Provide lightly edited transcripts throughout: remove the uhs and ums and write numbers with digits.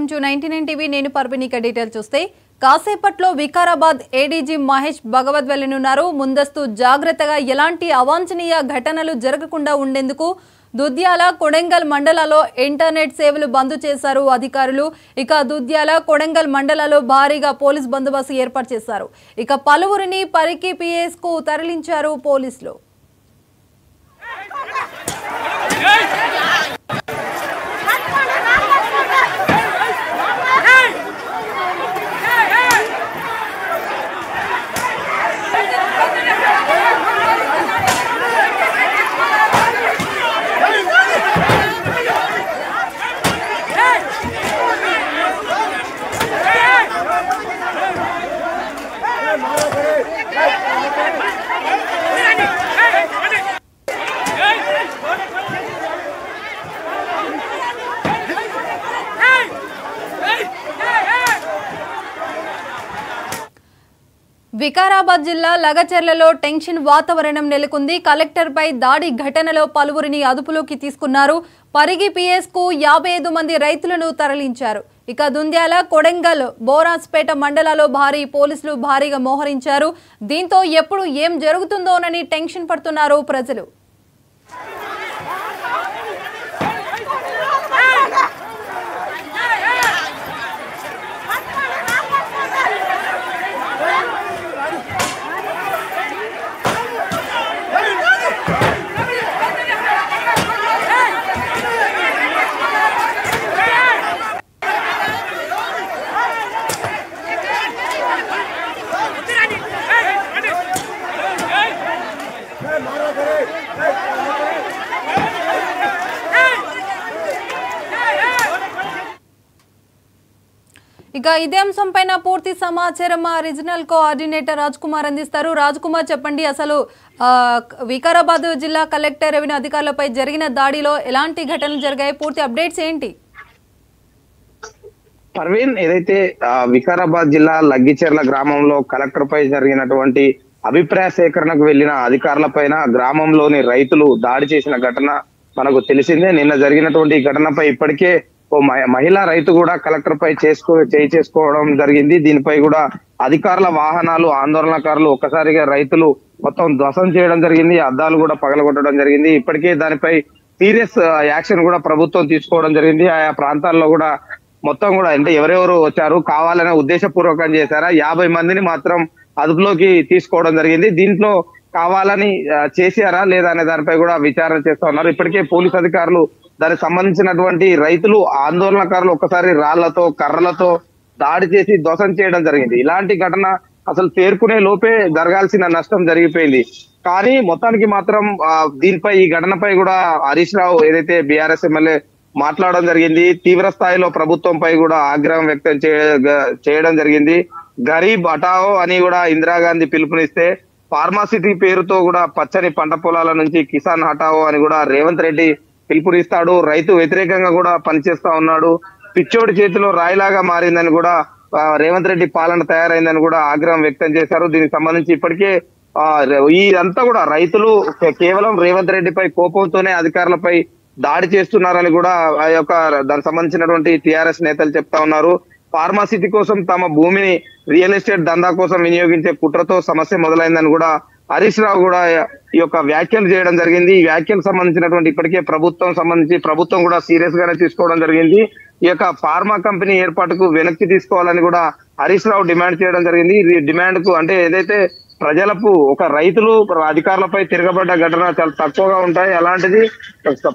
Welcome to 99 TV. నేను పర్విని. Detail చూస్తే కాసేపట్లో వికారాబాద్ ఏడీజీ మహేష్ భగవత్ వెళ్లనున్నారు. ముందస్తు జాగ్రత్తగా ఎలాంటి అవాంఛనీయ ఘటనలు జరగకుండా ఉండేందుకు దుద్యాల కొడంగల్ మండలాల్లో ఇంటర్నెట్ సేవలు బంద్ చేశారు అధికారులు. ఇక దుద్యాల కొడంగల్ మండలాల్లో భారీగా పోలీస్ బందోబస్తు ఏర్పాటు చేశారు. ఇక పలువురిని పరికి పిఎస్ కు తరలించారు పోలీసులు. వికారాబాద్ జిల్లా లగచెర్లలో టెన్షన్ వాతావరణం నెలకొంది. కలెక్టర్ పై దాడి ఘటనలో పలువురిని అదుపులోకి తీసుకున్నారు. పరిగి పిఎస్ కు 55 మంది రైతులను తరలించారు. ఇక దుంద్యాల కొడంగల్ బోరాస్పేట మండలాల్లో పోలీసులు భారీగా మోహరించారు. దీంతో ఎప్పుడు ఏం జరుగుతుందోనని టెన్షన్ పడుతున్నారు ప్రజలు. ఇక ఇదే అంశంపైన పూర్తి సమాచారం మా రీజనల్ కోఆర్డినేటర్ రాజ్ కుమార్ అందిస్తారు. రాజ్ కుమార్, చెప్పండి, అసలు వికారాబాద్ జిల్లా కలెక్టర్ రెవెన్యూ అధికారులపై జరిగిన దాడిలో ఎలాంటి ఘటనలు జరిగాయి? పూర్తి అప్డేట్స్ ఏంటి? పర్వీన్, ఏదైతే వికారాబాద్ జిల్లా లగ్గిచెర్ల గ్రామంలో కలెక్టర్ పై జరిగినటువంటి అభిప్రాయ సేకరణకు వెళ్లిన అధికారులపైన గ్రామంలోని రైతులు దాడి చేసిన ఘటన మనకు తెలిసిందే. నిన్న జరిగినటువంటి ఈ ఘటనపై ఇప్పటికే ఓ మహిళా రైతు కూడా కలెక్టర్ పై చేసుకోవడం జరిగింది. దీనిపై కూడా అధికారుల వాహనాలు, ఆందోళనకారులు ఒక్కసారిగా రైతులు మొత్తం ధ్వంసం చేయడం జరిగింది. అద్దాలు కూడా పగలగొట్టడం జరిగింది. ఇప్పటికే దానిపై సీరియస్ యాక్షన్ కూడా ప్రభుత్వం తీసుకోవడం జరిగింది. ఆయా ప్రాంతాల్లో కూడా మొత్తం కూడా అంటే ఎవరెవరు వచ్చారు, కావాలనే ఉద్దేశపూర్వకం చేశారా, 50 మందిని మాత్రం అదుపులోకి తీసుకోవడం జరిగింది. దీంట్లో కావాలని చేశారా లేదా అనే దానిపై కూడా విచారణ చేస్తా ఉన్నారు. ఇప్పటికే పోలీస్ అధికారులు దానికి సంబంధించినటువంటి రైతులు, ఆందోళనకారులు ఒక్కసారి రాళ్లతో, కర్రలతో దాడి చేసి ధ్వంసం చేయడం జరిగింది. ఇలాంటి ఘటన అసలు తేరుకునే లోపే జరగాల్సిన నష్టం జరిగిపోయింది. కానీ మొత్తానికి మాత్రం దీనిపై, ఈ ఘటనపై కూడా హరీష్ రావు ఏదైతే బీఆర్ఎస్ ఎమ్మెల్యే మాట్లాడడం జరిగింది. తీవ్ర స్థాయిలో ప్రభుత్వంపై కూడా ఆగ్రహం వ్యక్తం చేయడం జరిగింది. గరీబ్ హటావో అని కూడా ఇందిరాగాంధీ పిలుపునిస్తే, ఫార్మాసిటీ పేరుతో కూడా పచ్చని పంట పొలాల నుంచి కిసాన్ హటావో అని కూడా రేవంత్ రెడ్డి పిలుపునిస్తాడు. రైతు వ్యతిరేకంగా కూడా పనిచేస్తా ఉన్నాడు. పిచ్చోడి చేతిలో రాయిలాగా మారిందని కూడా రేవంత్ రెడ్డి పాలన తయారైందని కూడా ఆగ్రహం వ్యక్తం చేశారు. దీనికి సంబంధించి ఇప్పటికే ఇదంతా కూడా రైతులు కేవలం రేవంత్ రెడ్డిపై కోపంతోనే అధికారులపై దాడి చేస్తున్నారని కూడా ఆ యొక్క దానికి సంబంధించినటువంటి టీఆర్ఎస్ నేతలు చెప్తా ఉన్నారు. ఫార్మాసిటీ కోసం తమ భూమిని రియల్ ఎస్టేట్ దందా కోసం వినియోగించే కుట్రతో సమస్య మొదలైందని కూడా హరీష్ రావు కూడా ఈ యొక్క వ్యాఖ్యలు చేయడం జరిగింది. ఈ వ్యాఖ్యలకు సంబంధించినటువంటి ఇప్పటికే ప్రభుత్వం కూడా సీరియస్ గానే తీసుకోవడం జరిగింది. ఈ యొక్క ఫార్మా కంపెనీ ఏర్పాటుకు వెనక్కి తీసుకోవాలని కూడా హరీష్ రావు డిమాండ్ చేయడం జరిగింది. ఈ డిమాండ్ కు అంటే ఏదైతే ప్రజలకు ఒక రైతులు అధికారులపై తిరగబడ్డ ఘటన చాలా తక్కువగా ఉంటాయి. అలాంటిది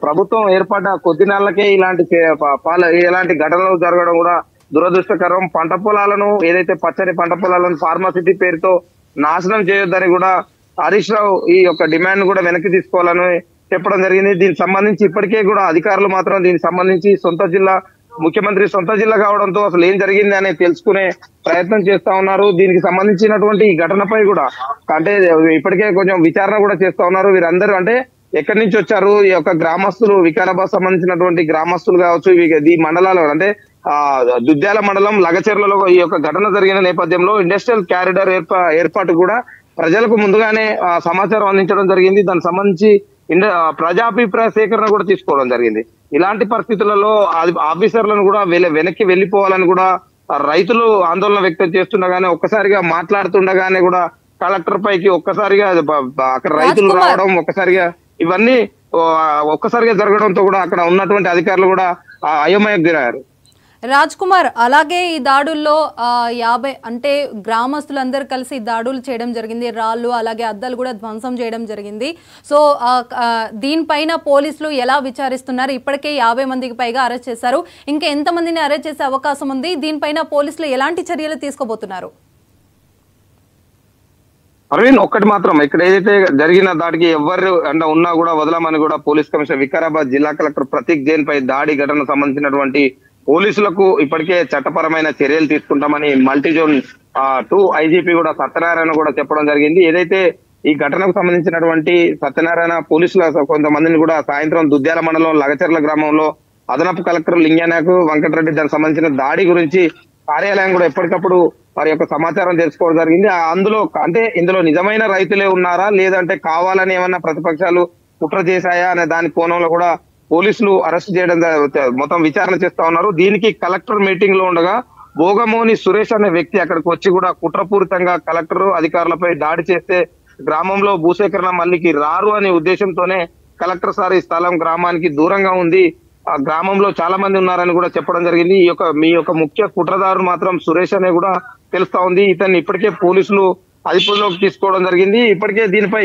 ప్రభుత్వం ఏర్పడ్డ కొద్ది నెలలకే ఇలాంటి ఘటనలు జరగడం కూడా దురదృష్టకరం. పంట పొలాలను, ఏదైతే పచ్చని పంట పొలాలను ఫార్మాసిటీ పేరుతో నాశనం చేయొద్దని కూడా హరీష్ రావు ఈ యొక్క డిమాండ్ కూడా వెనక్కి తీసుకోవాలని చెప్పడం జరిగింది. దీనికి సంబంధించి ఇప్పటికే కూడా అధికారులు మాత్రం దీనికి సంబంధించి ముఖ్యమంత్రి సొంత జిల్లా కావడంతో అసలు ఏం జరిగింది అనేది తెలుసుకునే ప్రయత్నం చేస్తా ఉన్నారు. దీనికి సంబంధించినటువంటి ఈ ఘటనపై కూడా అంటే ఇప్పటికే కొంచెం విచారణ కూడా చేస్తా ఉన్నారు. వీరందరూ అంటే ఎక్కడి నుంచి వచ్చారు, ఈ యొక్క గ్రామస్తులు, వికారాబాద్ సంబంధించినటువంటి గ్రామస్తులు కావచ్చు, ఈ మండలాలు అంటే దుద్యాల మండలం లగచెర్లలో ఈ యొక్క ఘటన జరిగిన నేపథ్యంలో ఇండస్ట్రియల్ క్యారిడార్ ఏర్పాటు కూడా ప్రజలకు ముందుగానే సమాచారం అందించడం జరిగింది. దానికి సంబంధించి ప్రజాభిప్రాయ సేకరణ కూడా తీసుకోవడం జరిగింది. ఇలాంటి పరిస్థితులలో ఆఫీసర్లను కూడా వెనక్కి వెళ్ళిపోవాలని కూడా రైతులు ఆందోళన వ్యక్తం చేస్తుండగానే ఒక్కసారిగా మాట్లాడుతుండగానే కూడా కలెక్టర్ పైకి ఒక్కసారిగా అక్కడ రైతులు రావడం ఒక్కసారిగా ఇవన్నీ ఒక్కసారిగా జరగడంతో కూడా అక్కడ ఉన్నటువంటి అధికారులు కూడా అయోమయకు గురయ్యారు. రాజ్ కుమార్, అలాగే ఈ దాడుల్లో 50 అంటే గ్రామస్తులందరూ కలిసి దాడులు చేయడం జరిగింది. రాళ్ళు అలాగే అద్దాలు కూడా ధ్వంసం చేయడం జరిగింది. సో దీనిపైన పోలీసులు ఎలా విచారిస్తున్నారు? ఇప్పటికే 50 మందికి పైగా అరెస్ట్ చేశారు. ఇంకా ఎంతమందిని అరెస్ట్ చేసే అవకాశం ఉంది? దీనిపైన పోలీసులు ఎలాంటి చర్యలు తీసుకోబోతున్నారు? అరవింద్, ఒక్కటి మాత్రం, ఇక్కడ ఏదైతే జరిగిన దాడికి ఎవరు ఉన్నా కూడా వదలమని కూడా పోలీస్ కమిషనర్ వికారాబాద్ జిల్లా కలెక్టర్ ప్రతీక్ జైన్ పై దాడి ఘటనకు సంబంధించినటువంటి పోలీసులకు ఇప్పటికే చట్టపరమైన చర్యలు తీసుకుంటామని మల్టీజోన్ 2 ఐజీపీ కూడా సత్యనారాయణ కూడా చెప్పడం జరిగింది. ఏదైతే ఈ ఘటనకు సంబంధించినటువంటి సత్యనారాయణ పోలీసుల కొంతమందిని కూడా సాయంత్రం దుద్యాల మండలం లగచర్ల గ్రామంలో అదనపు కలెక్టర్ లింగానాయకు వెంకటరెడ్డి దానికి సంబంధించిన దాడి గురించి కార్యాలయం కూడా ఎప్పటికప్పుడు వారి యొక్క సమాచారం తెలుసుకోవడం జరిగింది. అందులో అంటే ఇందులో నిజమైన రైతులే ఉన్నారా లేదంటే కావాలని ఏమన్నా ప్రతిపక్షాలు కుట్ర చేశాయా అనే దాని కోణంలో కూడా పోలీసులు అరెస్ట్ చేయడం మొత్తం విచారణ చేస్తా ఉన్నారు. దీనికి కలెక్టర్ మీటింగ్ లో ఉండగా భోగమోని సురేష్ అనే వ్యక్తి అక్కడికి వచ్చి కూడా కుట్రపూరితంగా కలెక్టర్ అధికారులపై దాడి చేస్తే గ్రామంలో భూసేకరణ మళ్ళీకి రారు అనే ఉద్దేశంతోనే కలెక్టర్ సార్ ఈ స్థలం గ్రామానికి దూరంగా ఉంది, ఆ గ్రామంలో చాలా మంది ఉన్నారని కూడా చెప్పడం జరిగింది. మీ యొక్క ముఖ్య కుట్రదారు మాత్రం సురేష్ అనే కూడా తెలుస్తా ఉంది. ఇతన్ని ఇప్పటికే పోలీసులు అదుపులోకి తీసుకోవడం జరిగింది. ఇప్పటికే దీనిపై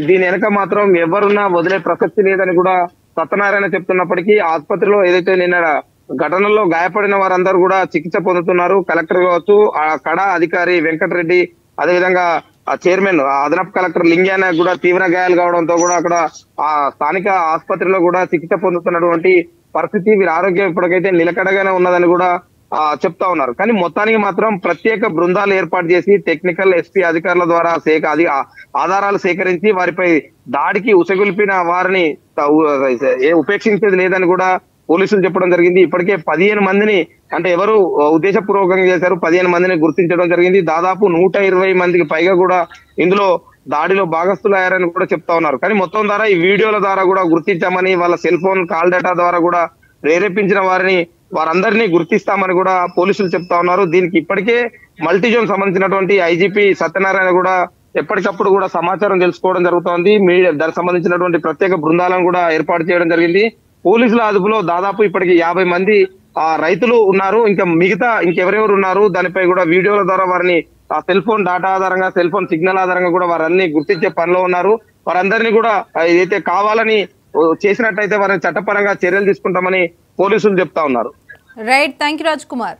దీని వెనక మాత్రం ఎవరున్నా వదిలే ప్రసక్తి లేదని కూడా సత్యనారాయణ చెప్తున్నప్పటికీ ఆసుపత్రిలో ఏదైతే నిన్న ఘటనలో గాయపడిన వారందరూ కూడా చికిత్స పొందుతున్నారు. కలెక్టర్ కావచ్చు, ఆ కడా అధికారి వెంకటరెడ్డి, అదేవిధంగా ఆ చైర్మన్ అదనపు కలెక్టర్ లింగానాయక్ కూడా తీవ్ర గాయాలు కావడంతో కూడా అక్కడ ఆ స్థానిక ఆసుపత్రిలో కూడా చికిత్స పొందుతున్నటువంటి పరిస్థితి. వీరి ఆరోగ్యం ఇప్పటికైతే నిలకడగానే ఉన్నదని కూడా చెప్తా ఉన్నారు. కానీ మొత్తానికి మాత్రం ప్రత్యేక బృందాలు ఏర్పాటు చేసి టెక్నికల్ ఎస్పీ అధికారుల ద్వారా ఆధారాలు సేకరించి వారిపై దాడికి ఉసగొల్పిన వారిని ఉపేక్షించేది లేదని కూడా పోలీసులు చెప్పడం జరిగింది. ఇప్పటికే 15 మందిని అంటే ఎవరు ఉద్దేశపూర్వకంగా చేశారు 15 మందిని గుర్తించడం జరిగింది. దాదాపు 120 మందికి పైగా కూడా ఇందులో దాడిలో భాగస్థులయ్యారని కూడా చెప్తా ఉన్నారు. కానీ మొత్తం ద్వారా ఈ వీడియోల ద్వారా కూడా గుర్తించామని, వాళ్ళ సెల్ ఫోన్ కాల్ డేటా ద్వారా కూడా ప్రేరేపించిన వారందరినీ గుర్తిస్తామని కూడా పోలీసులు చెప్తా ఉన్నారు. దీనికి ఇప్పటికే మల్టీజోన్ సంబంధించినటువంటి ఐజీపీ సత్యనారాయణ కూడా ఎప్పటికప్పుడు కూడా సమాచారం తెలుసుకోవడం జరుగుతోంది. దానికి సంబంధించినటువంటి ప్రత్యేక బృందాలను కూడా ఏర్పాటు చేయడం జరిగింది. పోలీసుల అదుపులో దాదాపు ఇప్పటికి 50 మంది రైతులు ఉన్నారు. ఇంకెవరెవరు ఉన్నారు దానిపై కూడా వీడియోల ద్వారా వారిని సెల్ ఫోన్ డేటా ఆధారంగా, సెల్ ఫోన్ సిగ్నల్ ఆధారంగా కూడా వారన్ని గుర్తించే పనిలో ఉన్నారు. వారందరినీ కూడా ఏదైతే కావాలని చేసినట్టయితే వారిని చట్టపరంగా చర్యలు తీసుకుంటామని పోలీసులు చెప్తా ఉన్నారు. Right, thank you Raj Kumar.